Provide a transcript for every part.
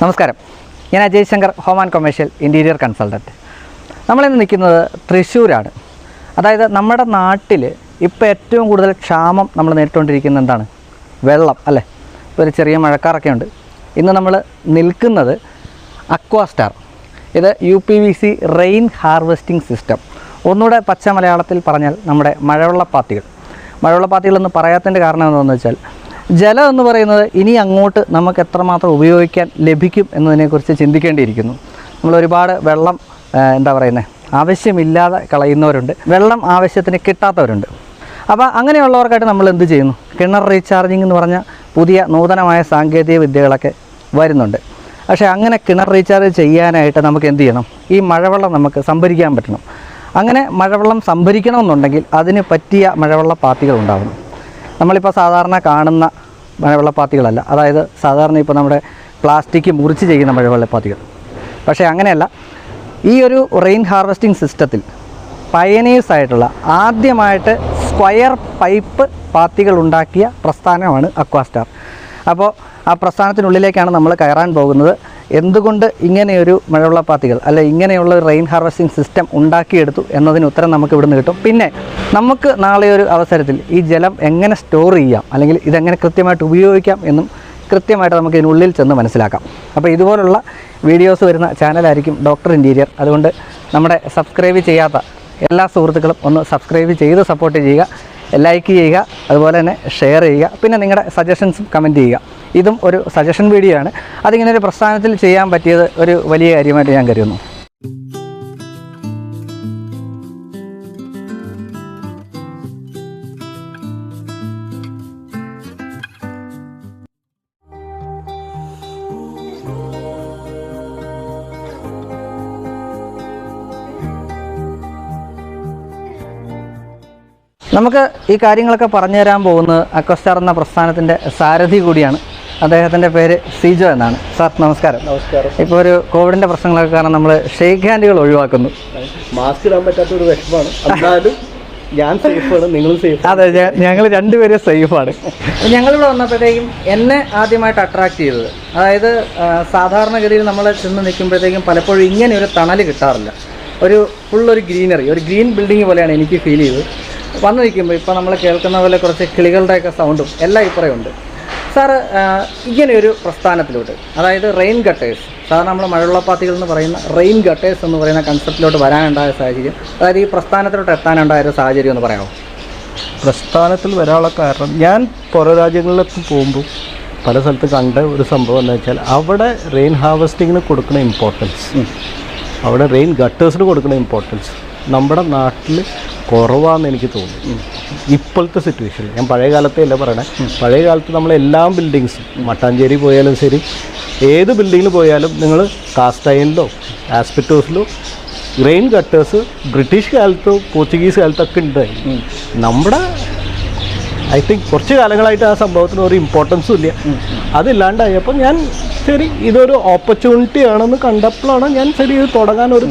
നമസ്കാരം, ഞാൻ Ajay Shankar, home and commercial interior consultant. നമ്മളിന്ന് നിൽക്കുന്നത് തൃശ്ശൂരാണ്. അതായത് നമ്മുടെ നാട്ടിൽ ഇപ്പോൾ ഏറ്റവും കൂടുതൽ ക്ഷാമം നമ്മൾ നേരിട്ടുകൊണ്ടിരിക്കുന്ന എന്താണ്? വെള്ളം അല്ലേ. ഇപ്പോൾ ഒരു ചെറിയ മഴക്കാറൊക്കെ ഉണ്ട്. ഇന്ന് നമ്മൾ നിൽക്കുന്നത് അക്വാസ്റ്റാർ. ഇത് UPVC റെയിൻ ഹാർവെസ്റ്റിംഗ് സിസ്റ്റം. ഒന്നുകൂടെ പച്ച മലയാളത്തിൽ പറഞ്ഞാൽ നമ്മുടെ മഴവെള്ളപ്പാത്തികൾ. മഴവെള്ളപ്പാത്തികളെന്ന് പറയാത്തതിൻ്റെ കാരണം എന്താണെന്ന് വെച്ചാൽ, ജലം എന്ന് പറയുന്നത് ഇനി അങ്ങോട്ട് നമുക്ക് എത്രമാത്രം ഉപയോഗിക്കാൻ ലഭിക്കും എന്നതിനെക്കുറിച്ച് ചിന്തിക്കേണ്ടിയിരിക്കുന്നു. നമ്മളൊരുപാട് വെള്ളം ആവശ്യമില്ലാതെ കളയുന്നവരുണ്ട്, വെള്ളം ആവശ്യത്തിന് കിട്ടാത്തവരുണ്ട്. അപ്പോൾ അങ്ങനെയുള്ളവർക്കായിട്ട് നമ്മൾ എന്ത് ചെയ്യുന്നു? കിണർ റീചാർജിങ് എന്ന് പറഞ്ഞ പുതിയ നൂതനമായ സാങ്കേതിക വിദ്യകളൊക്കെ വരുന്നുണ്ട്. പക്ഷേ അങ്ങനെ കിണർ റീചാർജ് ചെയ്യാനായിട്ട് നമുക്ക് എന്ത് ചെയ്യണം? ഈ മഴവെള്ളം നമുക്ക് സംഭരിക്കാൻ പറ്റണം. അങ്ങനെ മഴവെള്ളം സംഭരിക്കണമെന്നുണ്ടെങ്കിൽ അതിന് പറ്റിയ മഴവെള്ളപ്പാത്തികൾ ഉണ്ടാവണം. നമ്മളിപ്പോൾ സാധാരണ കാണുന്ന മഴവെള്ളപ്പാത്തികളല്ല, അതായത് സാധാരണ ഇപ്പോൾ നമ്മുടെ പ്ലാസ്റ്റിക് മുറിച്ച് ചെയ്യുന്ന മഴവെള്ളപ്പാത്തികൾ. പക്ഷേ അങ്ങനെയല്ല. ഈ ഒരു റെയിൻ ഹാർവെസ്റ്റിംഗ് സിസ്റ്റത്തിൽ പയനീഴ്സായിട്ടുള്ള ആദ്യമായിട്ട് സ്ക്വയർ പൈപ്പ് പാത്തികൾ ഉണ്ടാക്കിയ പ്രസ്ഥാനമാണ് അക്വാസ്റ്റാർ. അപ്പോൾ ആ പ്രസ്ഥാനത്തിനുള്ളിലേക്കാണ് നമ്മൾ കയറാൻ പോകുന്നത്. എന്തുകൊണ്ട് ഇങ്ങനെയൊരു മഴവെള്ളപ്പാത്തികൾ അല്ലെ ഇങ്ങനെയുള്ള ഒരു റെയിൻ ഹാർവെസ്റ്റിംഗ് സിസ്റ്റം ഉണ്ടാക്കിയെടുത്തു എന്നതിന് ഉത്തരം നമുക്ക് ഇവിടുന്ന് കിട്ടും. പിന്നെ നമുക്ക് നാളെ ഒരു അവസരത്തിൽ ഈ ജലം എങ്ങനെ സ്റ്റോർ ചെയ്യാം, അല്ലെങ്കിൽ ഇതെങ്ങനെ കൃത്യമായിട്ട് ഉപയോഗിക്കാം എന്നും കൃത്യമായിട്ട് നമുക്ക് ഇതിനുള്ളിൽ ചെന്ന് മനസ്സിലാക്കാം. അപ്പോൾ ഇതുപോലുള്ള വീഡിയോസ് വരുന്ന ചാനലായിരിക്കും ഡോക്ടർ ഇൻറ്റീരിയർ. അതുകൊണ്ട് നമ്മുടെ സബ്സ്ക്രൈബ് ചെയ്യാത്ത എല്ലാ സുഹൃത്തുക്കളും ഒന്ന് സബ്സ്ക്രൈബ് ചെയ്ത് സപ്പോർട്ട് ചെയ്യുക, ലൈക്ക് ചെയ്യുക, അതുപോലെ തന്നെ ഷെയർ ചെയ്യുക. പിന്നെ നിങ്ങളുടെ സജഷൻസും കമൻറ്റ് ചെയ്യുക. ഇതും ഒരു സജഷൻ വീഡിയോ ആണ്. അതിങ്ങനെ ഒരു പ്രസ്ഥാനത്തിൽ ചെയ്യാൻ പറ്റിയത് ഒരു വലിയ കാര്യമായിട്ട് ഞാൻ കരുതുന്നു. നമുക്ക് ഈ കാര്യങ്ങളൊക്കെ പറഞ്ഞു തരാൻ പോകുന്നത് അക്വാസ്റ്റാർ എന്ന പ്രസ്ഥാനത്തിൻ്റെ സാരഥി കൂടിയാണ്. അദ്ദേഹത്തിൻ്റെ പേര് സിജോ എന്നാണ്. സാർ നമസ്കാരം. നമസ്കാരം. ഇപ്പോൾ ഒരു കോവിഡിൻ്റെ പ്രശ്നങ്ങളൊക്കെ കാരണം നമ്മൾ ഷേക്ക് ഹാൻഡുകൾ ഒഴിവാക്കുന്നു. മാസ്ക് ഇടാൻ പറ്റാത്തൊരു വിഷമമാണ്. എന്നാലും ഞാൻ സേഫാണ്, നിങ്ങളും സേഫ്. അതെ, ഞങ്ങൾ രണ്ടുപേരും സേഫാണ്. ഞങ്ങളിവിടെ വന്നപ്പോഴത്തേക്കും എന്നെ ആദ്യമായിട്ട് അട്രാക്റ്റ് ചെയ്തത്, അതായത് സാധാരണഗതിയിൽ നമ്മൾ ചെന്ന് നിൽക്കുമ്പോഴത്തേക്കും പലപ്പോഴും ഇങ്ങനെ ഒരു തണൽ കിട്ടാറില്ല. ഒരു ഫുള്ളൊരു ഗ്രീനറി, ഒരു ഗ്രീൻ ബിൽഡിംഗ് പോലെയാണ് എനിക്ക് ഫീൽ ചെയ്തത്. വന്ന് നിൽക്കുമ്പോൾ ഇപ്പോൾ നമ്മൾ കേൾക്കുന്ന പോലെ കുറച്ച് കിളികളുടെയൊക്കെ സൗണ്ടും എല്ലാം ഇപ്പറയുണ്ട്. സാറ് ഇങ്ങനെയൊരു പ്രസ്ഥാനത്തിലോട്ട്, അതായത് റെയിൻ ഗട്ടേഴ്സ്, സാധാരണ നമ്മൾ മഴവെള്ളപ്പാത്തികൾ എന്ന് പറയുന്ന റെയിൻ ഗട്ടേഴ്സ് എന്ന് പറയുന്ന കൺസെപ്റ്റിലോട്ട് വരാനുണ്ടായ സാഹചര്യം, അതായത് ഈ പ്രസ്ഥാനത്തിലോട്ട് എത്താനുണ്ടായ ഒരു സാഹചര്യം ഒന്ന് പറയാമോ? പ്രസ്ഥാനത്തിൽ വരാനുള്ള കാരണം, ഞാൻ പുറം രാജ്യങ്ങളിലൊക്കെ പോകുമ്പോൾ പല സ്ഥലത്ത് കണ്ട ഒരു സംഭവം എന്ന് വെച്ചാൽ, അവിടെ റെയിൻ ഹാർവെസ്റ്റിങ്ങിന് കൊടുക്കുന്ന ഇമ്പോർട്ടൻസ്, അവിടെ റെയിൻ ഗട്ടേഴ്സിന് കൊടുക്കുന്ന ഇമ്പോർട്ടൻസ് നമ്മുടെ നാട്ടിൽ കുറവാണെന്ന് എനിക്ക് തോന്നുന്നു. ഇപ്പോഴത്തെ സിറ്റുവേഷനിൽ ഞാൻ പഴയ കാലത്തെ അല്ല പറയണേ. പഴയ കാലത്ത് നമ്മളെല്ലാ ബിൽഡിങ്സും, മട്ടാഞ്ചേരി പോയാലും ശരി, ഏത് ബിൽഡിങ്ങിൽ പോയാലും നിങ്ങൾ കാസ്റ്റ് അയണിലോ ആസ്പെറ്റോസിലോ റെയിൻ ഗട്ടേഴ്സ് ബ്രിട്ടീഷ് കാലത്തോ പോർച്ചുഗീസ് കാലത്തൊക്കെ ഉണ്ടായി. നമ്മുടെ ഐ തിങ്ക് കുറച്ച് കാലങ്ങളായിട്ട് ആ സംഭവത്തിന് ഒരു ഇമ്പോർട്ടൻസും ഇല്ല. അതില്ലാണ്ടായപ്പോൾ ഞാൻ ശരി ഇതൊരു ഓപ്പർച്യൂണിറ്റി ആണെന്ന് കണ്ടപ്പോഴാണ് ഞാൻ ശരി ഇത് തുടങ്ങാൻ ഒരു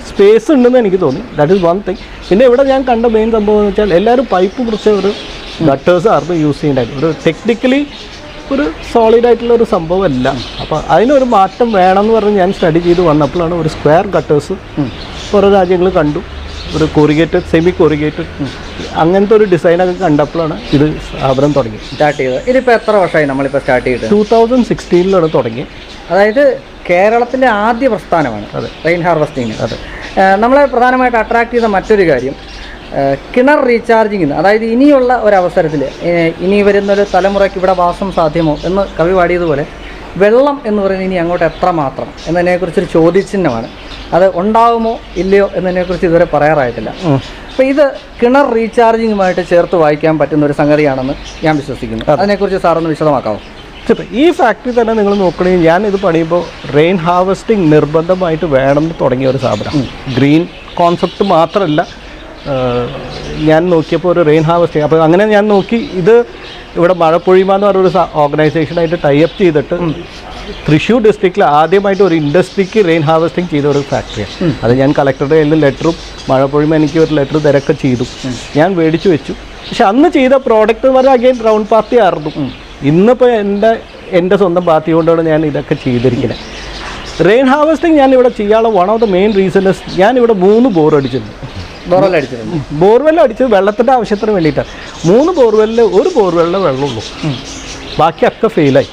സ്പേസ് ഉണ്ടെന്ന് എനിക്ക് തോന്നി. That is one thing. പിന്നെ ഇവിടെ ഞാൻ കണ്ട മെയിൻ സംഭവം എന്ന് വെച്ചാൽ, എല്ലാവരും പൈപ്പ് മുറിച്ച ഒരു ഗട്ടേഴ്സ് ആയിരുന്നു യൂസ് ചെയ്യേണ്ടത്. ഒരു ടെക്നിക്കലി ഒരു സോളിഡായിട്ടുള്ള ഒരു സംഭവമല്ല. അപ്പോൾ അതിനൊരു മാറ്റം വേണമെന്ന് പറഞ്ഞ് ഞാൻ സ്റ്റഡി ചെയ്ത് വന്നപ്പോഴാണ് ഒരു സ്ക്വയർ ഗട്ടേഴ്സ് കുറേ രാജ്യങ്ങൾ കണ്ടു. ഒരു കൊറിഗേറ്റഡ്, സെമി കൊറിഗേറ്റഡ് അങ്ങനത്തെ ഒരു ഡിസൈനൊക്കെ കണ്ടപ്പോഴാണ് ഇത് സ്ഥാപനം സ്റ്റാർട്ട് ചെയ്തത്. ഇതിപ്പോൾ എത്ര വർഷമായി നമ്മളിപ്പോൾ സ്റ്റാർട്ട് ചെയ്തത്? 2016 തുടങ്ങി. അതായത് കേരളത്തിലെ ആദ്യ പ്രസ്ഥാനമാണ് റെയിൻ ഹാർവെസ്റ്റിംഗ്. അതെ. നമ്മളെ പ്രധാനമായിട്ട് അട്രാക്ട് ചെയ്ത മറ്റൊരു കാര്യം, കിണർ റീചാർജിങ്. അതായത് ഇനിയുള്ള ഒരവസരത്തിൽ ഇനി വരുന്നൊരു തലമുറയ്ക്ക് ഇവിടെ വാസം സാധ്യമോ എന്ന് കവി പാടിയതുപോലെ, വെള്ളം എന്ന് പറയുന്നത് ഇനി അങ്ങോട്ട് എത്രമാത്രം എന്നതിനെക്കുറിച്ചൊരു ചോദ്യചിഹ്നമാണ്. അത് ഉണ്ടാവുമോ ഇല്ലയോ എന്നതിനെക്കുറിച്ച് ഇതുവരെ പറയാറായിട്ടില്ല. അപ്പോൾ ഇത് കിണർ റീചാർജിങ്ങുമായിട്ട് ചേർത്ത് വായിക്കാൻ പറ്റുന്ന ഒരു സംഗതിയാണെന്ന് ഞാൻ വിശ്വസിക്കുന്നു. അതിനെക്കുറിച്ച് സാറൊന്ന് വിശദമാക്കാമോ? ഈ ഫാക്ടറി തന്നെ നിങ്ങൾ നോക്കണമെങ്കിൽ, ഞാൻ ഇത് പണിയുമ്പോൾ റെയിൻ ഹാർവെസ്റ്റിംഗ് നിർബന്ധമായിട്ട് വേണമെന്ന് തുടങ്ങിയ ഒരു സ്ഥാപനം. ഗ്രീൻ കോൺസെപ്റ്റ് മാത്രമല്ല, ഞാൻ നോക്കിയപ്പോൾ ഒരു റെയിൻ ഹാർവെസ്റ്റിംഗ്. അപ്പോൾ അങ്ങനെ ഞാൻ നോക്കി, ഇത് ഇവിടെ മഴപ്പൊഴിമ എന്ന് പറഞ്ഞൊരു ഓർഗനൈസേഷനായിട്ട് ടൈപ്പ് ചെയ്തിട്ട് തൃശ്ശൂർ ഡിസ്ട്രിക്റ്റിൽ ആദ്യമായിട്ട് ഒരു ഇൻഡസ്ട്രിക്ക് റെയിൻ ഹാർവെസ്റ്റിംഗ് ചെയ്ത ഒരു ഫാക്ടറിയാണ്. അത് ഞാൻ കളക്ടറുടെ കയ്യിൽ ലെറ്ററും മഴപ്പൊഴിമ എനിക്ക് ഒരു ലെറ്റർ തിരക്കെ ചെയ്തു, ഞാൻ മേടിച്ചു വെച്ചു. പക്ഷെ അന്ന് ചെയ്ത പ്രോഡക്റ്റ് വരെ അഗെയിൻ റൗണ്ട് പാർട്ടി ആയിരുന്നു. ഇന്നിപ്പോൾ എൻ്റെ എൻ്റെ സ്വന്തം പാർട്ടി കൊണ്ടാണ് ഞാൻ ഇതൊക്കെ ചെയ്തിരിക്കുന്നത്. റെയിൻ ഹാർവെസ്റ്റിംഗ് ഞാൻ ഇവിടെ ചെയ്യാനുള്ള one of the main reason ഞാനിവിടെ 3 ബോർ അടിച്ചിട്ടുണ്ട്. ബോർവെൽ അടിച്ചത് വെള്ളത്തിൻ്റെ ആവശ്യത്തിന് വേണ്ടിയിട്ടാണ്. 3 ബോർവെല്ലിൽ 1 ബോർവെല്ലിൽ വെള്ളമുള്ളൂ, ബാക്കിയൊക്കെ ഫെയിലായി.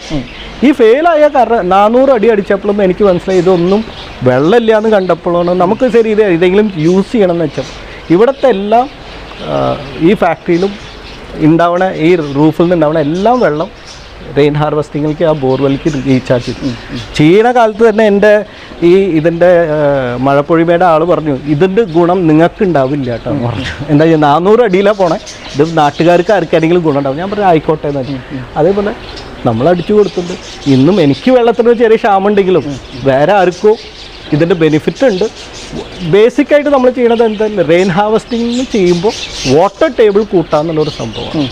ഈ ഫെയിലായ കാരണം 400 അടി അടിച്ചപ്പോഴൊന്നും എനിക്ക് മനസ്സിലായി ഇതൊന്നും വെള്ളമില്ല എന്ന് കണ്ടപ്പോഴാണ് നമുക്ക് ശരി ഇത് ഏതെങ്കിലും യൂസ് ചെയ്യണമെന്ന് വെച്ചാൽ ഇവിടുത്തെ എല്ലാം ഈ ഫാക്ടറിയിലും ഉണ്ടാവണ ഈ റൂഫിൽ നിന്ന് ഉണ്ടാവണ എല്ലാം വെള്ളം റെയിൻ ഹാർവെസ്റ്റിങ്ങിലേക്ക് ആ ബോർവെല്ലിലേക്ക് റീചാർജ് ചെയ്യുന്ന കാലത്ത് തന്നെ എൻ്റെ ഇതിൻ്റെ മഴപ്പൊഴിമയുടെ ആൾ പറഞ്ഞു ഇതിൻ്റെ ഗുണം നിങ്ങൾക്ക് ഉണ്ടാവില്ല കേട്ടോ എന്ന് പറഞ്ഞു. എന്താ 400 അടിയിലാണ് പോണേ, ഇത് നാട്ടുകാർക്ക് ആർക്കാരെങ്കിലും ഗുണം ഉണ്ടാവും. ഞാൻ പറഞ്ഞു ആയിക്കോട്ടെ എന്ന് പറഞ്ഞു. അതേപോലെ നമ്മൾ അടിച്ചു കൊടുത്തിട്ടുണ്ട്. ഇന്നും എനിക്ക് വെള്ളത്തിന് ചെറിയ ക്ഷാമുണ്ടെങ്കിലും വേറെ ആർക്കോ ഇതിൻ്റെ ബെനിഫിറ്റ് ഉണ്ട്. ബേസിക്കായിട്ട് നമ്മൾ ചെയ്യണത് എന്താ, റെയിൻ ഹാർവെസ്റ്റിംഗ് ചെയ്യുമ്പോൾ വാട്ടർ ടേബിൾ കൂട്ടാന്നുള്ളൊരു സംഭവമാണ്.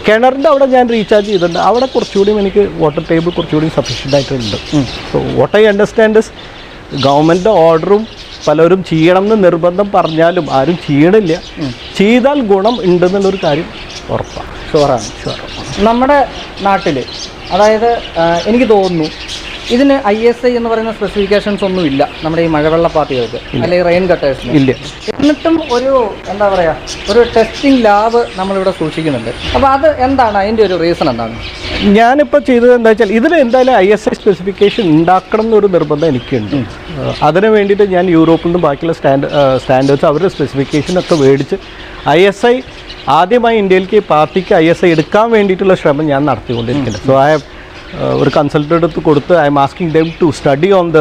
കിണറിൻ്റെ അവിടെ ഞാൻ റീചാർജ് ചെയ്തിട്ടുണ്ട്, അവിടെ കുറച്ചുകൂടി എനിക്ക് വാട്ടർ ടേബിൾ കുറച്ചുകൂടി സഫീഷ്യൻ്റ് ആയിട്ടുണ്ട്. So what I understand is government ഓർഡറും പലരും ചെയ്യണം എന്ന് നിർബന്ധം പറഞ്ഞാലും ആരും ചെയ്യണില്ല. ചെയ്താൽ ഗുണം ഉണ്ടെന്നുള്ളൊരു കാര്യം ഉറപ്പാണ്, ഷുവറാണ്. നമ്മുടെ നാട്ടിൽ അതായത് എനിക്ക് തോന്നുന്നു ഇതിന് ISI എന്ന് പറയുന്ന സ്പെസിഫിക്കേഷൻസ് ഒന്നും ഇല്ല നമ്മുടെ ഈ മഴവെള്ള പാത്തികൾക്ക് അല്ലെങ്കിൽ റെയിൻ ഗട്ടേഴ്സിന് ഇല്ല. എന്നിട്ടും ഒരു എന്താ പറയുക ഒരു ടെസ്റ്റിംഗ് ലാബ് നമ്മളിവിടെ സൂക്ഷിക്കുന്നുണ്ട്. അപ്പോൾ അത് എന്താണ്, അതിൻ്റെ ഒരു റീസൺ എന്താണ്? ഞാനിപ്പോൾ ചെയ്തത് എന്താ വെച്ചാൽ ഇതിൽ എന്തായാലും ISI സ്പെസിഫിക്കേഷൻ ഉണ്ടാക്കണം എന്നൊരു നിർബന്ധം എനിക്കുണ്ട്. അതിന് വേണ്ടിയിട്ട് ഞാൻ യൂറോപ്പിൽ നിന്നും ബാക്കിയുള്ള സ്റ്റാൻഡേർഡ്സ് അവരുടെ സ്പെസിഫിക്കേഷനൊക്കെ മേടിച്ച് ISI ആദ്യമായി ഇന്ത്യയിലേക്ക് പാർട്ടിക്ക് ISI എടുക്കാൻ വേണ്ടിയിട്ടുള്ള ശ്രമം ഞാൻ നടത്തിക്കൊണ്ടിരിക്കുന്നത്. സോ ഒരു കൺസൾട്ടൻ്റ് അടുത്ത് കൊടുത്ത് I am asking them to study on the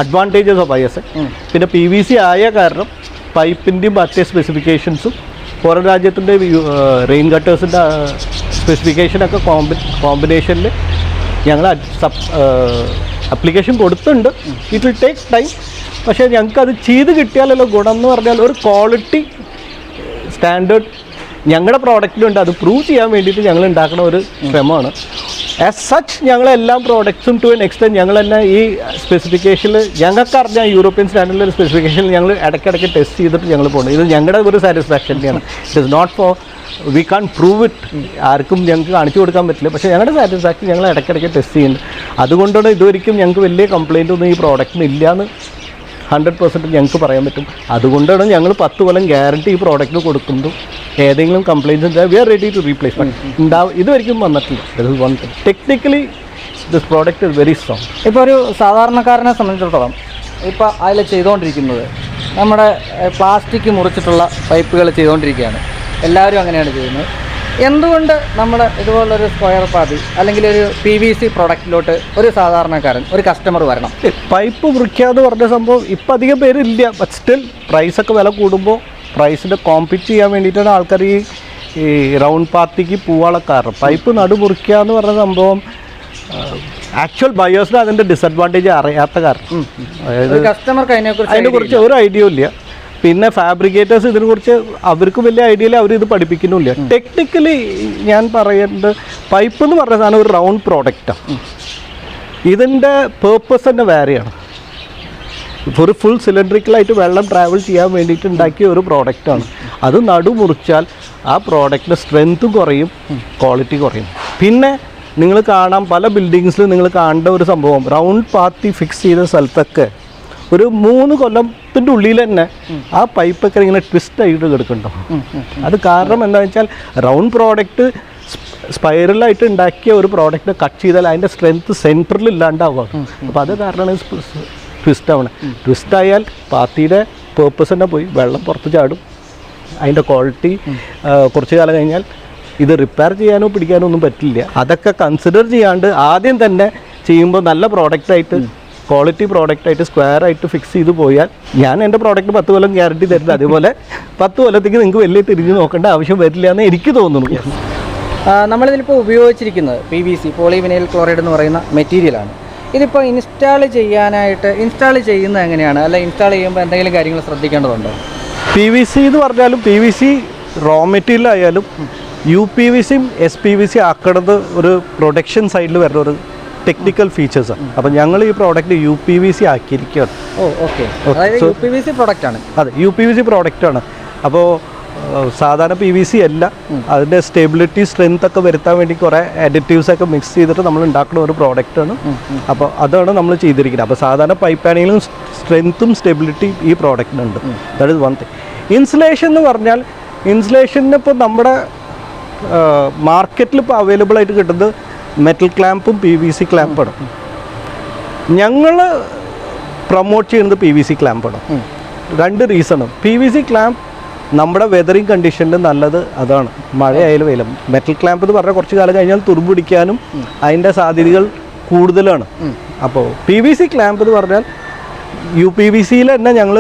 advantages of ISI. പിന്നെ PVC ആയ കാരണം പൈപ്പിൻ്റെയും മറ്റേ സ്പെസിഫിക്കേഷൻസും പുറം രാജ്യത്തിൻ്റെ റെയിൻ ഗട്ടേഴ്സിൻ്റെ സ്പെസിഫിക്കേഷനൊക്കെ കോമ്പിനേഷനിൽ ഞങ്ങൾ അപ്ലിക്കേഷൻ കൊടുത്തിട്ടുണ്ട്. It will take time. പക്ഷേ ഞങ്ങൾക്കത് ചെയ്ത് കിട്ടിയാലല്ലോ ഗുണം എന്ന് പറഞ്ഞാൽ ഒരു ക്വാളിറ്റി സ്റ്റാൻഡേർഡ് ഞങ്ങളുടെ പ്രോഡക്റ്റിലുണ്ട്. അത് പ്രൂവ് ചെയ്യാൻ വേണ്ടിയിട്ട് ഞങ്ങൾ ഉണ്ടാക്കുന്ന ഒരു ശ്രമമാണ്. ആസ് സച്ച് ഞങ്ങളെല്ലാം പ്രോഡക്ട്സും ടു എൻ എക്സ്റ്റെൻറ്റ് ഞങ്ങൾ തന്നെ ഈ സ്പെസിഫിക്കേഷനിൽ ഞങ്ങൾക്ക് അറിഞ്ഞാൽ യൂറോപ്യൻ സ്റ്റാൻഡേർഡിലെ ഒരു സ്പെസിഫിക്കേഷനിൽ ഞങ്ങൾ ഇടയ്ക്കിടയ്ക്ക് ടെസ്റ്റ് ചെയ്തിട്ട് ഞങ്ങൾ പോകുന്നത്. ഇത് ഞങ്ങളുടെ ഒരു സാറ്റിസ്ഫാക്ഷൻ്റെയാണ്. It is not for we can prove it, ആർക്കും ഞങ്ങൾക്ക് കാണിച്ചു കൊടുക്കാൻ പറ്റില്ല. പക്ഷേ ഞങ്ങളുടെ സാറ്റിസ്ഫാക്ഷൻ ഞങ്ങൾ ഇടയ്ക്കിടയ്ക്ക് ടെസ്റ്റ് ചെയ്യുന്നുണ്ട്. അതുകൊണ്ടാണ് ഇതുവരെയും ഞങ്ങൾക്ക് വലിയ കംപ്ലയിൻ്റ് ഒന്നും ഈ പ്രോഡക്റ്റിന് ഇല്ലയെന്ന് 100% ഞങ്ങൾക്ക് പറയാൻ പറ്റും. അതുകൊണ്ടാണ് ഞങ്ങൾ 10 കൊല്ലം ഗ്യാരണ്ടി ഈ പ്രോഡക്റ്റിന് കൊടുക്കുന്നതും ഏതെങ്കിലും കംപ്ലയിൻസ് ഉണ്ടായാൽ we are ready to replace. But ഇതുവരെയും വന്നിട്ടില്ല. That is one thing. Technically this product is very strong. ഇപ്പോൾ ഒരു സാധാരണക്കാരനെ സംബന്ധിച്ചിടത്തോളം ഇപ്പോൾ അതിൽ ചെയ്തുകൊണ്ടിരിക്കുന്നത് നമ്മുടെ പ്ലാസ്റ്റിക് മുറിച്ചിട്ടുള്ള പൈപ്പുകൾ ചെയ്തുകൊണ്ടിരിക്കുകയാണ്. എല്ലാവരും അങ്ങനെയാണ് ചെയ്യുന്നത്. എന്തുകൊണ്ട് നമ്മൾ ഇതുപോലൊരു സ്ക്വയർ പാതി അല്ലെങ്കിൽ ഒരു PVC പ്രോഡക്റ്റിലോട്ട് ഒരു സാധാരണക്കാരൻ ഒരു കസ്റ്റമർ വരണം? പൈപ്പ് മുറിക്കാതെ പറഞ്ഞ സംഭവം ഇപ്പം അധികം പേരില്ല. ബട്ട് സ്റ്റിൽ പ്രൈസൊക്കെ വില കൂടുമ്പോൾ പ്രൈസിൻ്റെ കോമ്പീറ്റ് ചെയ്യാൻ വേണ്ടിയിട്ടാണ് ആൾക്കാർ ഈ റൗണ്ട് പാത്തിക്ക് പോവാനുള്ള കാരണം. പൈപ്പ് മുറിക്കുക എന്ന് പറഞ്ഞ സംഭവം ആക്ച്വൽ ബയേഴ്സിന് അതിൻ്റെ ഡിസഡ്വാൻറ്റേജ് അറിയാത്ത കാരണം. അതായത് കസ്റ്റമർക്ക് അതിനെക്കുറിച്ച് ഒരു ഐഡിയ ഇല്ല. പിന്നെ ഫാബ്രിക്കേറ്റേഴ്സ് ഇതിനെക്കുറിച്ച് അവർക്ക് വലിയ ഐഡിയ ഇല്ല, അവരിത് പഠിപ്പിക്കുന്നില്ല. ടെക്നിക്കലി ഞാൻ പറയുന്നത് പൈപ്പ് എന്ന് പറഞ്ഞ സാധനം ഒരു റൗണ്ട് പ്രോഡക്റ്റാണ്. ഇതിൻ്റെ പേർപ്പസ് തന്നെ വേറെയാണ്. ഒരു ഫുൾ സിലിണ്ടറിക്കലായിട്ട് വെള്ളം ട്രാവൽ ചെയ്യാൻ വേണ്ടിയിട്ട് ഉണ്ടാക്കിയ ഒരു പ്രോഡക്റ്റാണ്. അത് മുറിച്ചാൽ ആ പ്രോഡക്റ്റിൻ്റെ സ്ട്രെങ്ത്തും കുറയും, ക്വാളിറ്റി കുറയും. പിന്നെ നിങ്ങൾ കാണാം പല ബിൽഡിങ്സിലും നിങ്ങൾ കാണേണ്ട ഒരു സംഭവം, റൗണ്ട് പാത്തി ഫിക്സ് ചെയ്ത സ്ഥലത്തൊക്കെ ഒരു 3 കൊല്ലത്തിൻ്റെ ഉള്ളിൽ തന്നെ ആ പൈപ്പൊക്കെ ഇങ്ങനെ ട്വിസ്റ്റ് ആയിട്ട് കിടക്കുന്നുണ്ടാവും. അത് കാരണം എന്താണെന്ന് വെച്ചാൽ റൗണ്ട് പ്രോഡക്റ്റ് സ്പൈറലായിട്ട് ഉണ്ടാക്കിയ ഒരു പ്രോഡക്റ്റ് കട്ട് ചെയ്താൽ അതിൻ്റെ സ്ട്രെങ്ത്ത് സെൻറ്ററിൽ ഇല്ലാണ്ടാവുകയാണ്. അപ്പോൾ അത് കാരണമാണ് ട്വിസ്റ്റ് ആവണേ. ട്വിസ്റ്റ് ആയാൽ പാത്തിയുടെ പേർപ്പസ് തന്നെ പോയി, വെള്ളം പുറത്ത് ചാടും. അതിൻ്റെ ക്വാളിറ്റി കുറച്ച് കാലം കഴിഞ്ഞാൽ ഇത് റിപ്പയർ ചെയ്യാനോ പിടിക്കാനോ ഒന്നും പറ്റില്ല. അതൊക്കെ കൺസിഡർ ചെയ്യാണ്ട് ആദ്യം തന്നെ ചെയ്യുമ്പോൾ നല്ല പ്രോഡക്റ്റായിട്ട് ക്വാളിറ്റി പ്രോഡക്റ്റായിട്ട് സ്ക്വയർ ആയിട്ട് ഫിക്സ് ചെയ്ത് പോയാൽ ഞാൻ എൻ്റെ പ്രോഡക്റ്റ് 10 കൊല്ലം ഗ്യാരണ്ടി തരുന്നത്. അതുപോലെ 10 കൊല്ലത്തേക്ക് നിങ്ങൾക്ക് വലിയ തിരിഞ്ഞ് നോക്കേണ്ട ആവശ്യം വരില്ല എന്ന് എനിക്ക് തോന്നുന്നു. നമ്മളിതിലിപ്പോൾ ഉപയോഗിച്ചിരിക്കുന്നത് PVC പോളിവിനൈൽ ക്ലോറൈഡ് എന്ന് പറയുന്ന മെറ്റീരിയലാണ്. ഇതിപ്പോൾ ഇൻസ്റ്റാൾ ചെയ്യുന്നത് എങ്ങനെയാണ്, അല്ല ഇൻസ്റ്റാൾ ചെയ്യുമ്പോൾ എന്തെങ്കിലും കാര്യങ്ങൾ ശ്രദ്ധിക്കേണ്ടതുണ്ടോ? PVC എന്ന് പറഞ്ഞാലും PVC റോ മെറ്റീരിയൽ ആയാലും UPVCയും SPVC ആക്കണത് ഒരു പ്രൊഡക്ഷൻ സൈഡിൽ വരുന്ന ഒരു ടെക്നിക്കൽ ഫീച്ചേഴ്സാണ്. അപ്പോൾ ഞങ്ങൾ ഈ പ്രോഡക്റ്റ് UPVC ആക്കിയിരിക്കുകയാണ്. UPVC പ്രോഡക്റ്റാണ്. അതെ, UPVC പ്രോഡക്റ്റാണ്. അപ്പോൾ സാധാരണ PVC അല്ല, അതിൻ്റെ സ്റ്റെബിലിറ്റി സ്ട്രെങ്ത് ഒക്കെ വരുത്താൻ വേണ്ടി കുറേ അഡിറ്റീവ്സ് ഒക്കെ മിക്സ് ചെയ്തിട്ട് നമ്മൾ ഉണ്ടാക്കുന്ന ഒരു പ്രോഡക്റ്റാണ്. അപ്പോൾ അതാണ് നമ്മൾ ചെയ്തിരിക്കുന്നത്. അപ്പോൾ സാധാരണ പൈപ്പ് ആണെങ്കിലും സ്ട്രെങ്ത്തും സ്റ്റെബിലിറ്റിയും ഈ പ്രോഡക്റ്റിനുണ്ട്. That is one thing. Insulation എന്ന് പറഞ്ഞാൽ ഇൻസുലേഷന് ഇപ്പോൾ നമ്മുടെ മാർക്കറ്റിൽ ഇപ്പോൾ അവൈലബിൾ ആയിട്ട് കിട്ടുന്നത് മെറ്റൽ ക്ലാമ്പും PVC ക്ലാമ്പാണ്. ഞങ്ങൾ പ്രൊമോട്ട് ചെയ്യുന്നത് PVC ക്ലാമ്പാണ്. 2 റീസണ്. PVC ക്ലാമ്പ് നമ്മുടെ വെതറിങ് കണ്ടീഷനിൽ നല്ലത് അതാണ്, മഴയായാലും വെയിലും. മെറ്റൽ ക്ലാമ്പ് എന്ന് പറഞ്ഞാൽ കുറച്ച് കാലം കഴിഞ്ഞാൽ തുരുമ്പിടിക്കാനും അതിൻ്റെ സാധ്യതകൾ കൂടുതലാണ്. അപ്പോൾ PVC ക്ലാമ്പ് എന്ന് പറഞ്ഞാൽ UPVCയിൽ തന്നെ ഞങ്ങൾ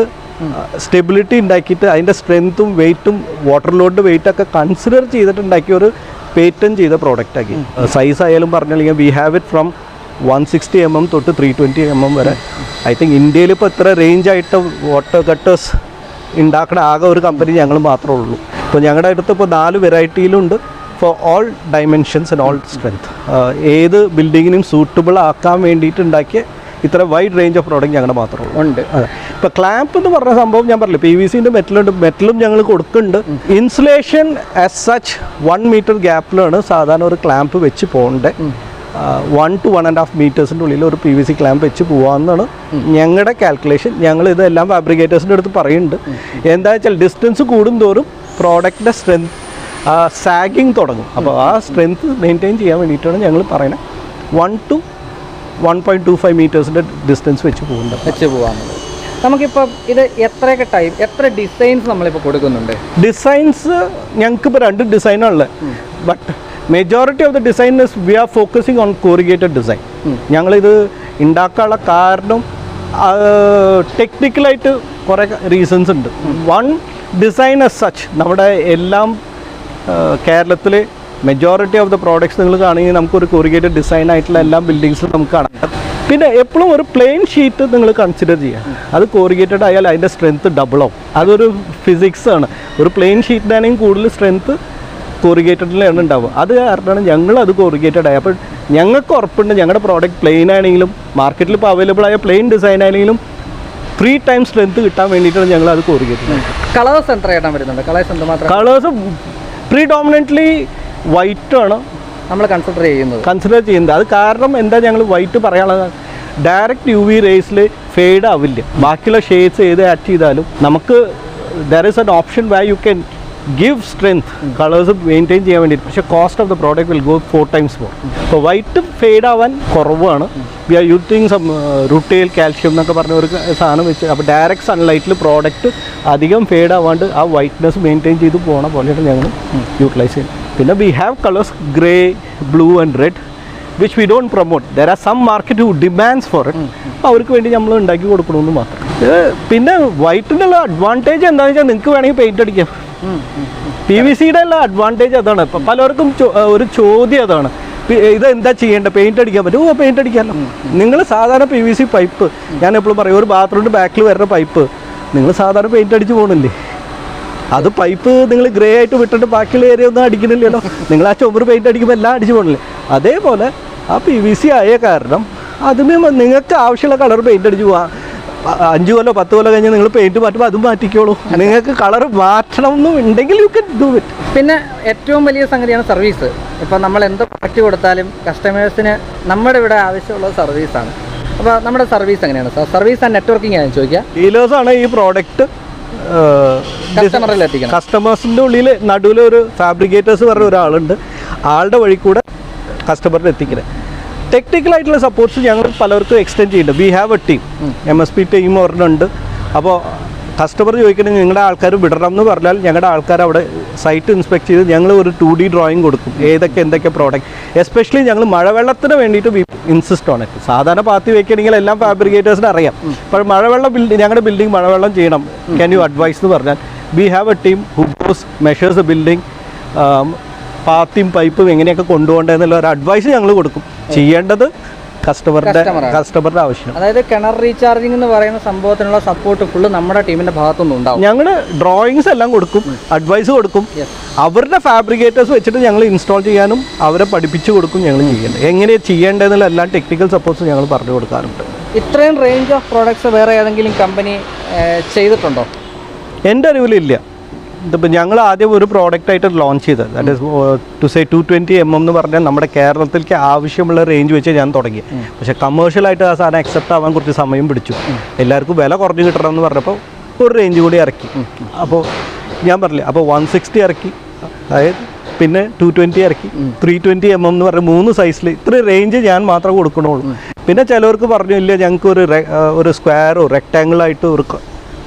സ്റ്റെബിലിറ്റി ഉണ്ടാക്കിയിട്ട് അതിൻ്റെ സ്ട്രെങ്ത്തും വെയ്റ്റും വാട്ടർ ലോഡ് വെയ്റ്റൊക്കെ കൺസിഡർ ചെയ്തിട്ട് ഉണ്ടാക്കിയ ഒരു പേറ്റന്റ് ചെയ്ത പ്രോഡക്റ്റാക്കി. സൈസ് ആയാലും പറഞ്ഞില്ലെങ്കിൽ we have it from 160 mm തൊട്ട് 320 mm വരെ. ഐ തിങ്ക് ഇന്ത്യയിൽ ഇപ്പോൾ ഇത്ര റേഞ്ചായിട്ട് വാട്ടർ കട്ടേഴ്സ് ഉണ്ടാക്കുന്ന ആകെ ഒരു കമ്പനി ഞങ്ങൾ മാത്രമേ ഉള്ളൂ. ഇപ്പോൾ ഞങ്ങളുടെ അടുത്ത് ഇപ്പോൾ 4 വെറൈറ്റിയിലുണ്ട് for all dimensions and all strength. ഏത് ബിൽഡിങ്ങിനും സൂട്ടബിൾ ആക്കാൻ വേണ്ടിയിട്ട് ഉണ്ടാക്കിയ ഇത്ര വൈഡ് റേഞ്ച് ഓഫ് പ്രോഡക്റ്റ് ഞങ്ങളുടെ മാത്രമേ ഉണ്ട്. അതെ. ഇപ്പോൾ ക്ലാമ്പ് എന്ന് പറഞ്ഞ സംഭവം ഞാൻ പറഞ്ഞില്ല, PVCൻ്റെ മെറ്റലുണ്ട്, മെറ്റലും ഞങ്ങൾ കൊടുക്കുന്നുണ്ട്. ഇൻസുലേഷൻ ആസ് സച്ച് 1 മീറ്റർ ഗ്യാപ്പിലാണ് സാധാരണ ഒരു ക്ലാമ്പ് വെച്ച് പോകേണ്ടത്. 1 to 1.5 മീറ്റേഴ്സിൻ്റെ ഉള്ളിൽ ഒരു PVC ക്ലാമ്പ് വെച്ച് പോകാമെന്നാണ് ഞങ്ങളുടെ കാൽക്കുലേഷൻ. ഞങ്ങൾ ഇതെല്ലാം ഫാബ്രിക്കേറ്റേഴ്സിൻ്റെ അടുത്ത് പറയുന്നുണ്ട്. എന്താ വെച്ചാൽ ഡിസ്റ്റൻസ് കൂടുന്തോറും പ്രോഡക്റ്റിൻ്റെ സ്ട്രെങ്ത് സാഗിങ് തുടങ്ങും. അപ്പോൾ ആ സ്ട്രെങ്ത് മെയിൻറ്റെയിൻ ചെയ്യാൻ വേണ്ടിയിട്ടാണ് ഞങ്ങൾ പറയുന്നത് 1 to 1.25 മീറ്റേഴ്സിൻ്റെ ഡിസ്റ്റൻസ് വെച്ച് പോകാമെന്നുള്ളത്. നമുക്കിപ്പോൾ ഇത് എത്രയൊക്കെ ടൈം, എത്ര ഡിസൈൻസ് നമ്മളിപ്പോൾ കൊടുക്കുന്നുണ്ട്? ഡിസൈൻസ് ഞങ്ങൾക്കിപ്പോൾ 2 ഡിസൈനാണുള്ളത്. But majority of the designers we are focusing on corrugated design. ഞങ്ങളിത് ഉണ്ടാക്കാനുള്ള കാരണം ടെക്നിക്കലായിട്ട് കുറേ റീസൺസ് ഉണ്ട്. വൺ, ഡിസൈൻ ആസ് സച്ച് നമ്മുടെ എല്ലാം കേരളത്തിലെ മെജോറിറ്റി ഓഫ് ദ പ്രോഡക്ട്സ് നിങ്ങൾ കാണുകയും നമുക്കൊരു കോറിഗേറ്റഡ് ഡിസൈൻ ആയിട്ടുള്ള എല്ലാ ബിൽഡിങ്സും നമുക്ക് കാണാം. പിന്നെ എപ്പോഴും ഒരു പ്ലെയിൻ ഷീറ്റ് നിങ്ങൾ കൺസിഡർ ചെയ്യുക. അത് കോറിഗേറ്റഡ് ആയാൽ അതിൻ്റെ സ്ട്രെങ്ത്ത് ഡബിൾ ആവും. അതൊരു ഫിസിക്സ് ആണ്. ഒരു പ്ലെയിൻ ഷീറ്റിനാണെങ്കിൽ കൂടുതൽ സ്ട്രെങ്ത്ത് കോറിഗേറ്റഡിലാണ് ഉണ്ടാവുക. അത് കാരണമാണ് ഞങ്ങൾ അത് കോറിഗേറ്റഡ് ആയി. അപ്പോൾ ഞങ്ങൾക്ക് ഉറപ്പുണ്ട് ഞങ്ങളുടെ പ്രോഡക്റ്റ് പ്ലെയിൻ ആണെങ്കിലും മാർക്കറ്റിൽ ഇപ്പോൾ അവൈലബിൾ ആയ പ്ലെയിൻ ഡിസൈൻ ആണെങ്കിലും 3 times സ്ട്രെങ്ത്ത് കിട്ടാൻ വേണ്ടിയിട്ടാണ് ഞങ്ങൾ അത് കോറിഗേറ്റഡ്. കളേഴ്സ് എത്ര ഇടാൻ വരുന്നുണ്ട്? കളേഴ്സ് എന്ത് മാത്രം? കളേഴ്സ് പ്രീഡോമിനൻ്റ്ലി വൈറ്റ് ആണ് നമ്മൾ കൺസിഡർ ചെയ്യുന്നത്. അത് കാരണം എന്താ ഞങ്ങൾ വൈറ്റ് പറയാനുള്ളത്, ഡയറക്റ്റ് UV റേസിൽ ഫെയ്ഡ് ആവില്ല. ബാക്കിയുള്ള ഷെയ്ഡ്സ് ഏത് ആഡ് ചെയ്താലും നമുക്ക് there is an option way you can give strength colours maintain ചെയ്യാൻ വേണ്ടിയിട്ട്. പക്ഷേ cost of the product will go 4 times more. അപ്പോൾ വൈറ്റ് ഫെയ്ഡ് ആവാൻ കുറവാണ്. We are using some rutile calcium എന്നൊക്കെ പറഞ്ഞ ഒരു സാധനം വെച്ച്, അപ്പോൾ ഡയറക്റ്റ് സൺലൈറ്റിൽ പ്രോഡക്റ്റ് അധികം ഫെയ്ഡ് ആവാണ്ട് ആ വൈറ്റ്നെസ് മെയിൻറ്റെയിൻ ചെയ്ത് പോകണ പോലെയാണ് ഞങ്ങൾ യൂട്ടിലൈസ് ചെയ്യുന്നത്. പിന്നെ we have colours grey, blue and red which we don't promote. There are some market who demands for it. അപ്പോൾ അവർക്ക് വേണ്ടി നമ്മൾ ഉണ്ടാക്കി കൊടുക്കണമെന്ന് മാത്രം. പിന്നെ വൈറ്റിനുള്ള അഡ്വാൻറ്റേജ് എന്താണെന്ന് വെച്ചാൽ നിങ്ങൾക്ക് വേണമെങ്കിൽ പെയിൻറ്റ് അടിക്കാം. PVCയുടെ ഉള്ള അഡ്വാൻറ്റേജ് അതാണ്. ഇപ്പം പലർക്കും ഒരു ചോദ്യം അതാണ്, ഇതെന്താ ചെയ്യേണ്ടത്, പെയിൻറ്റ് അടിക്കാൻ പറ്റുമോ? പെയിൻറ്റ് അടിക്കാമല്ലോ. നിങ്ങൾ സാധാരണ PVC പൈപ്പ്, ഞാൻ എപ്പോഴും പറയും, ഒരു ബാത്റൂമിൻ്റെ ബാക്കിൽ വരുന്ന പൈപ്പ് നിങ്ങൾ സാധാരണ പെയിൻറ്റ് അടിച്ച് പോകണില്ലേ? അത് പൈപ്പ് നിങ്ങൾ ഗ്രേ ആയിട്ട് വിട്ടിട്ട് ബാക്കിയുള്ള ഏരിയ ഒന്നും അടിക്കണില്ലല്ലോ. നിങ്ങൾ ആ ചുമര് പെയിൻറ്റ് അടിക്കുമ്പോൾ എല്ലാം അടിച്ച് പോകണില്ലേ? അതേപോലെ ആ PVC ആയ കാരണം അതിന് നിങ്ങൾക്ക് ആവശ്യമുള്ള കളർ പെയിൻറ്റ് അടിച്ച് പോകാം. 5 കൊല്ലോ 10 കൊല്ലോ കഴിഞ്ഞ് നിങ്ങൾ പെയിൻറ്റ് മാറ്റുമ്പോൾ അതും മാറ്റിക്കോളൂ. നിങ്ങൾക്ക് കളർ മാറ്റണം എന്നുണ്ടെങ്കിൽ യു കൻ ഡു ഇറ്റ്. പിന്നെ ഏറ്റവും വലിയ സംഗതിയാണ് സർവീസ്. ഇപ്പം നമ്മൾ എന്ത് പ്രൊഡക്റ്റ് കൊടുത്താലും കസ്റ്റമേഴ്സിന് നമ്മുടെ ഇവിടെ ആവശ്യമുള്ള സർവീസാണ്. അപ്പോൾ നമ്മുടെ സർവീസ് എങ്ങനെയാണ് സാർ? സർവീസ് ആൻഡ് നെറ്റ്വർക്കിംഗ് ആണ് ചോദിക്കുക. ഡീലേഴ്സാണ് ഈ പ്രോഡക്റ്റ് കസ്റ്റമറിൽ എത്തിക്കണം. കസ്റ്റമേഴ്സിൻ്റെ ഉള്ളിൽ നടുവിൽ ഒരു ഫാബ്രിക്കേറ്റേഴ്സ് പറഞ്ഞ ഒരാളുണ്ട്, ആളുടെ വഴി കൂടെ കസ്റ്റമറിന് എത്തിക്കുന്നത്. ടെക്നിക്കലായിട്ടുള്ള സപ്പോർട്ട്സ് ഞങ്ങൾ പലർക്കും എക്സ്റ്റെൻഡ് ചെയ്യുന്നുണ്ട്. We have a team, MSP team ഒരെണ്ണമുണ്ട്. അപ്പോൾ കസ്റ്റമർ ചോദിക്കണമെങ്കിൽ നിങ്ങളുടെ ആൾക്കാർ വിടണം എന്ന് പറഞ്ഞാൽ ഞങ്ങളുടെ ആൾക്കാർ അവിടെ സൈറ്റ് ഇൻസ്പെക്ട് ചെയ്ത് ഞങ്ങൾ ഒരു 2D ഡ്രോയിങ് കൊടുക്കും, എന്തൊക്കെ പ്രോഡക്റ്റ്. എസ്പെഷ്യലി ഞങ്ങൾ മഴവെള്ളത്തിന് വേണ്ടിയിട്ട് വി ഇൻസിസ്റ്റ് ഓൺ ഇറ്റ്. സാധാരണ പാത്തി വെക്കണമെങ്കിൽ എല്ലാം ഫാബ്രിക്കേറ്റേഴ്സിന് അറിയാം. അപ്പോൾ മഴവെള്ളം ഞങ്ങളുടെ ബിൽഡിംഗ് മഴവെള്ളം ചെയ്യണം, ക്യാൻ യു അഡ്വൈസ് എന്ന് പറഞ്ഞാൽ we have a team who goes measures a building, പാത്തിയും പൈപ്പും എങ്ങനെയൊക്കെ കൊണ്ടുപോകേണ്ടതെന്നുള്ള ഒരു അഡ്വൈസ് ഞങ്ങൾ കൊടുക്കും. ചെയ്യേണ്ടത് കസ്റ്റമറുടെ ആവശ്യം. അതായത് കിണർ റീചാർജിങ് എന്ന് പറയുന്ന സംഭവത്തിനുള്ള സപ്പോർട്ട് ഫുള്ള് നമ്മുടെ ടീമിന്റെ ഭാഗത്തുനിന്ന് ഉണ്ടാവും. ഞങ്ങൾ ഡ്രോയിങ്സ് എല്ലാം കൊടുക്കും, അഡ്വൈസ് കൊടുക്കും. അവരുടെ ഫാബ്രിക്കേറ്റേഴ്സ് വെച്ചിട്ട് ഞങ്ങൾ ഇൻസ്റ്റാൾ ചെയ്യാനും അവരെ പഠിപ്പിച്ചു കൊടുക്കും. ഞങ്ങൾ ചെയ്യേണ്ടത് എങ്ങനെയാണ് ചെയ്യേണ്ടതെന്നുള്ള എല്ലാ ടെക്നിക്കൽ സപ്പോർട്ട്സ് ഞങ്ങൾ പറഞ്ഞു കൊടുക്കാറുണ്ട്. ഇത്രയും റേഞ്ച് ഓഫ് പ്രോഡക്ട്സ് വേറെ ഏതെങ്കിലും കമ്പനി ചെയ്തിട്ടുണ്ടോ? എൻ്റെ അറിവിലില്ല. ഇതിപ്പോൾ ഞങ്ങൾ ആദ്യം ഒരു പ്രോഡക്റ്റായിട്ട് ലോഞ്ച് ചെയ്തത്, that is to say 220 mm എന്ന് പറഞ്ഞാൽ നമ്മുടെ കേരളത്തിലേക്ക് ആവശ്യമുള്ള റേഞ്ച് വെച്ച് ഞാൻ തുടങ്ങി. പക്ഷേ കമേഴ്ഷ്യലായിട്ട് ആ സാധനം അക്സെപ്റ്റ് ആവാൻ കുറച്ച് സമയം പിടിച്ചു. എല്ലാവർക്കും വില കുറഞ്ഞ് കിട്ടണം എന്ന് പറഞ്ഞപ്പോൾ ഒരു റേഞ്ച് കൂടി ഇറക്കി. അപ്പോൾ ഞാൻ പറഞ്ഞില്ലേ, അപ്പോൾ 160 ഇറക്കി, അതായത് പിന്നെ 220 ഇറക്കി, 320 mm എന്ന് പറഞ്ഞ 3 സൈസിൽ ഇത്ര റേഞ്ച് ഞാൻ മാത്രമേ കൊടുക്കണുള്ളൂ. പിന്നെ ചിലവർക്ക് പറഞ്ഞു, ഇല്ല ഞങ്ങൾക്ക് ഒരു സ്ക്വയറോ റെക്ടാങ്കിളായിട്ട്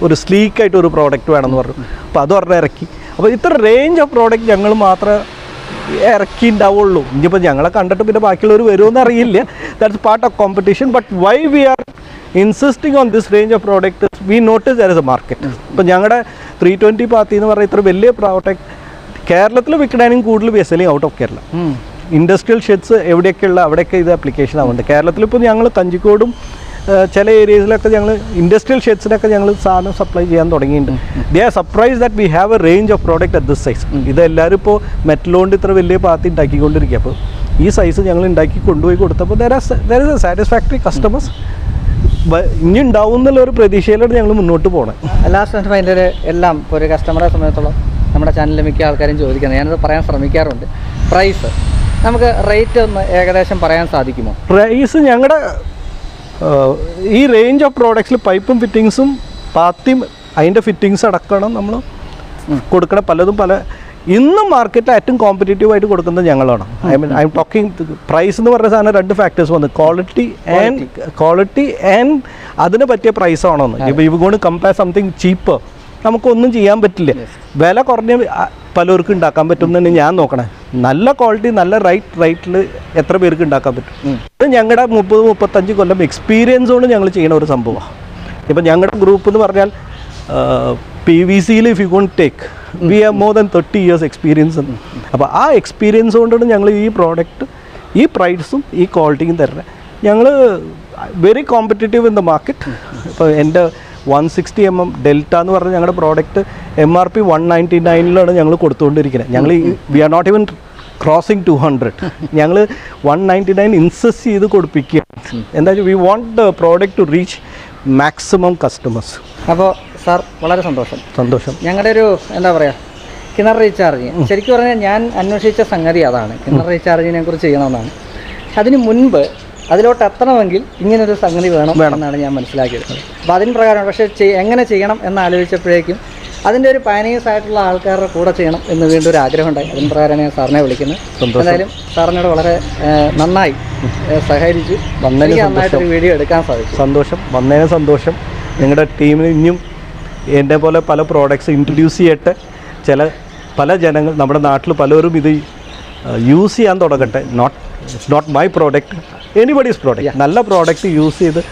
ഒരു സ്ലീക്കായിട്ട് ഒരു പ്രോഡക്റ്റ് വേണമെന്ന് പറഞ്ഞു. അപ്പോൾ അത് പറഞ്ഞാൽ ഇറക്കി. അപ്പോൾ ഇത്ര റേഞ്ച് ഓഫ് പ്രോഡക്റ്റ് ഞങ്ങൾ മാത്രമേ ഇറക്കി ഉണ്ടാവുള്ളൂ. ഇനിയിപ്പോൾ ഞങ്ങളെ കണ്ടിട്ട് പിന്നെ ബാക്കിയുള്ളവർ വരുമെന്ന് അറിയില്ല. That's part of competition. But why we are insisting on this range of product, we notice there is a market. ഇപ്പോൾ ഞങ്ങളുടെ 320 പാത്തി എന്ന് പറയുന്ന ഇത്ര വലിയ പ്രോഡക്റ്റ് കേരളത്തിൽ വിൽക്കണമെങ്കിൽ കൂടുതൽ we selling out of Kerala. Industrial sheds എവിടെയൊക്കെയുള്ള അവിടെയൊക്കെ ഇത് ആപ്ലിക്കേഷൻ ആവുന്നുണ്ട്. കേരളത്തിലിപ്പോൾ ഞങ്ങൾ കഞ്ചിക്കോടും ചില ഏരിയസിലൊക്കെ ഞങ്ങൾ ഇൻഡസ്ട്രിയൽ ഷെഡ്സിനൊക്കെ ഞങ്ങൾ സാധനം സപ്ലൈ ചെയ്യാൻ തുടങ്ങിയിട്ടുണ്ട്. They are surprise that we have A range of product at this size. ഇതെല്ലാവരും ഇപ്പോൾ മെറ്റൽ കൊണ്ട് ഇത്ര വലിയ പാത്തി ഉണ്ടാക്കിക്കൊണ്ടിരിക്കുക. അപ്പോൾ ഈ സൈസ് ഞങ്ങൾ ഉണ്ടാക്കി കൊണ്ടുപോയി കൊടുത്തപ്പോൾ there is A satisfactory customers. ഇനി ഉണ്ടാവും എന്നുള്ള ഒരു പ്രതീക്ഷയിലാണ് ഞങ്ങൾ മുന്നോട്ട് പോകണം. ലാസ്റ്റ് അതിൻ്റെ എല്ലാം ഇപ്പോൾ ഒരു കസ്റ്റമറെ സംബന്ധിച്ചോളം നമ്മുടെ ചാനലിൽ മിക്ക ആൾക്കാരും ചോദിക്കുന്നത്, ഞാനത് പറയാൻ ശ്രമിക്കാറുണ്ട്, പ്രൈസ് നമുക്ക് റേറ്റ് ഒന്ന് ഏകദേശം പറയാൻ സാധിക്കുമോ? പ്രൈസ് ഞങ്ങളുടെ ഈ റേഞ്ച് ഓഫ് പ്രോഡക്ട്സിൽ പൈപ്പും ഫിറ്റിങ്സും പാത്തിയും അതിൻ്റെ ഫിറ്റിങ്സ് അടക്കണം നമ്മൾ കൊടുക്കണം. പലതും ഇന്നും മാർക്കറ്റിൽ ഏറ്റവും കോമ്പറ്റീറ്റീവ് ആയിട്ട് കൊടുക്കുന്നത് ഞങ്ങളാണ്. ഐ എം ടോക്കിംഗ് പ്രൈസ് എന്ന് പറഞ്ഞ സാധനം 2 ഫാക്ടേഴ്സ് വന്നു, ക്വാളിറ്റി ആൻഡ് അതിന് പറ്റിയ പ്രൈസ് ആണോന്ന്. ഇപ്പോൾ ഇവ കൊണ്ട് കമ്പയർ സംതിങ് ചീപ്പ് നമുക്കൊന്നും ചെയ്യാൻ പറ്റില്ല. വില കുറഞ്ഞ പലർക്കും ഉണ്ടാക്കാൻ പറ്റും എന്ന് ഞാൻ നോക്കണേ. നല്ല ക്വാളിറ്റി നല്ല റേറ്റിൽ എത്ര പേർക്ക് ഉണ്ടാക്കാൻ പറ്റും. ഇത് ഞങ്ങളുടെ 30-35 കൊല്ലം എക്സ്പീരിയൻസ് കൊണ്ട് ഞങ്ങൾ ചെയ്യുന്ന ഒരു സംഭവമാണ്. ഇപ്പം ഞങ്ങളുടെ ഗ്രൂപ്പ് എന്ന് പറഞ്ഞാൽ PVCയിൽ if you gone take we have more than 30 years experience. അപ്പോൾ ആ എക്സ്പീരിയൻസ് കൊണ്ടാണ് ഞങ്ങൾ ഈ പ്രോഡക്റ്റ് ഈ പ്രൈസും ഈ ക്വാളിറ്റിയും തരുന്നത്. ഞങ്ങൾ very competitive in the market. ഇപ്പോൾ എൻ്റെ 160 mm ഡെൽറ്റ എന്ന് പറഞ്ഞ ഞങ്ങളുടെ പ്രോഡക്റ്റ് MRP 199 ഞങ്ങൾ കൊടുത്തുകൊണ്ടിരിക്കുന്നത്. ഞങ്ങൾ we are not even crossing 200. ഞങ്ങൾ 199 ഇൻസിസ്റ്റ് ചെയ്ത് കൊടുപ്പിക്കുക. എന്താ വെച്ചാൽ we want the product to reach maximum customers. അപ്പോൾ സാർ വളരെ സന്തോഷം. ഞങ്ങളുടെ ഒരു എന്താ പറയുക, കിണർ റീചാർജിങ് ശരിക്കും പറഞ്ഞാൽ ഞാൻ അന്വേഷിച്ച സംഗതി അതാണ്, കിണർ റീചാർജിങ്ങിനെ കുറിച്ച് ചെയ്യണമെന്നാണ്. അതിന് മുൻപ് അതിലോട്ട് എത്തണമെങ്കിൽ ഇങ്ങനൊരു സംഗതി വേണം എന്നാണ് ഞാൻ മനസ്സിലാക്കിയത്. അപ്പോൾ അതിന് പ്രകാരമാണ്. പക്ഷേ എങ്ങനെ ചെയ്യണം എന്നാലോചിച്ചപ്പോഴേക്കും അതിൻ്റെ ഒരു പയനീസ് ആയിട്ടുള്ള ആൾക്കാരുടെ കൂടെ ചെയ്യണം എന്ന് വീണ്ടും ഒരു ആഗ്രഹം ഉണ്ടായി. അതിന് പ്രകാരമാണ് ഞാൻ സാറിനെ വിളിക്കുന്നത്. എന്തായാലും സാറിനോട് വളരെ നന്നായി സഹകരിച്ചു. നന്നായിട്ടൊരു വീഡിയോ എടുക്കാൻ സാധിച്ചു. സന്തോഷം. നിങ്ങളുടെ ടീമിന് ഇനിയും എൻ്റെ പോലെ പല പ്രോഡക്ട്സ് ഇൻട്രൊഡ്യൂസ് ചെയ്യട്ടെ. പല ജനങ്ങൾ നമ്മുടെ നാട്ടിൽ പലരും ഇത് യൂസ് ചെയ്യാൻ തുടങ്ങട്ടെ. It's not my product, anybody's product. നല്ല പ്രോഡക്റ്റ് യൂസ് ചെയ്ത്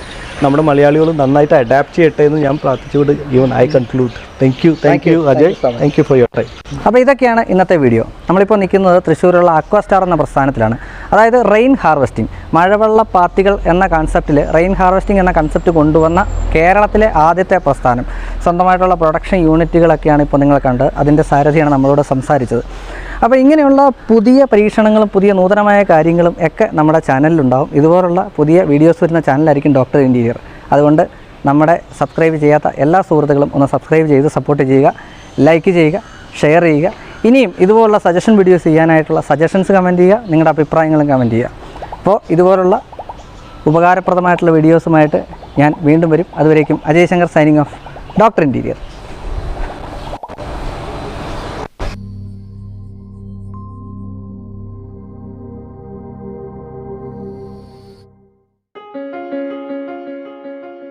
നമ്മുടെ മലയാളികൾ നന്നായിട്ട് അഡാപ്റ്റ് ചെയ്യട്ടെ എന്ന് ഞാൻ പ്രാർത്ഥിച്ചുകൊണ്ട് even I conclude. Thank you Ajay, thank you for your time. അപ്പോൾ ഇതൊക്കെയാണ് ഇന്നത്തെ വീഡിയോ. നമ്മളിപ്പോൾ നിൽക്കുന്നത് തൃശ്ശൂരുള്ള അക്വാസ്റ്റാർ എന്ന പ്രസ്ഥാനത്തിലാണ്. അതായത് റെയിൻ ഹാർവെസ്റ്റിംഗ്, മഴവെള്ള പാത്തികൾ എന്ന കൺസെപ്റ്റിൽ റെയിൻ ഹാർവെസ്റ്റിംഗ് എന്ന കൺസെപ്റ്റ് കൊണ്ടുവന്ന കേരളത്തിലെ ആദ്യത്തെ പ്രസ്ഥാനം. സ്വന്തമായിട്ടുള്ള പ്രൊഡക്ഷൻ യൂണിറ്റുകളൊക്കെയാണ് ഇപ്പോൾ നിങ്ങൾ കണ്ടത്. അതിൻ്റെ സാരഥിയാണ് നമ്മളോട് സംസാരിച്ചത്. അപ്പോൾ ഇങ്ങനെയുള്ള പുതിയ പരീക്ഷണങ്ങളും പുതിയ നൂതനമായ കാര്യങ്ങളും ഒക്കെ നമ്മുടെ ചാനലിലുണ്ടാവും. ഇതുപോലുള്ള പുതിയ വീഡിയോസ് വരുന്ന ചാനലായിരിക്കും ഡോക്ടർ ഇൻറ്റീരിയർ. അതുകൊണ്ട് നമ്മുടെ സബ്സ്ക്രൈബ് ചെയ്യാത്ത എല്ലാ സുഹൃത്തുക്കളും ഒന്ന് സബ്സ്ക്രൈബ് ചെയ്ത് സപ്പോർട്ട് ചെയ്യുക, ലൈക്ക് ചെയ്യുക, ഷെയർ ചെയ്യുക. ഇനിയും ഇതുപോലുള്ള സജഷൻ വീഡിയോസ് ചെയ്യാനായിട്ടുള്ള സജഷൻസ് കമൻറ്റ് ചെയ്യുക, നിങ്ങളുടെ അഭിപ്രായങ്ങളും കമൻറ്റ് ചെയ്യുക. അപ്പോൾ ഇതുപോലുള്ള ഉപകാരപ്രദമായിട്ടുള്ള വീഡിയോസുമായിട്ട് ഞാൻ വീണ്ടും വരും. അതുവരേക്കും Ajay Shankar signing off, doctor interior.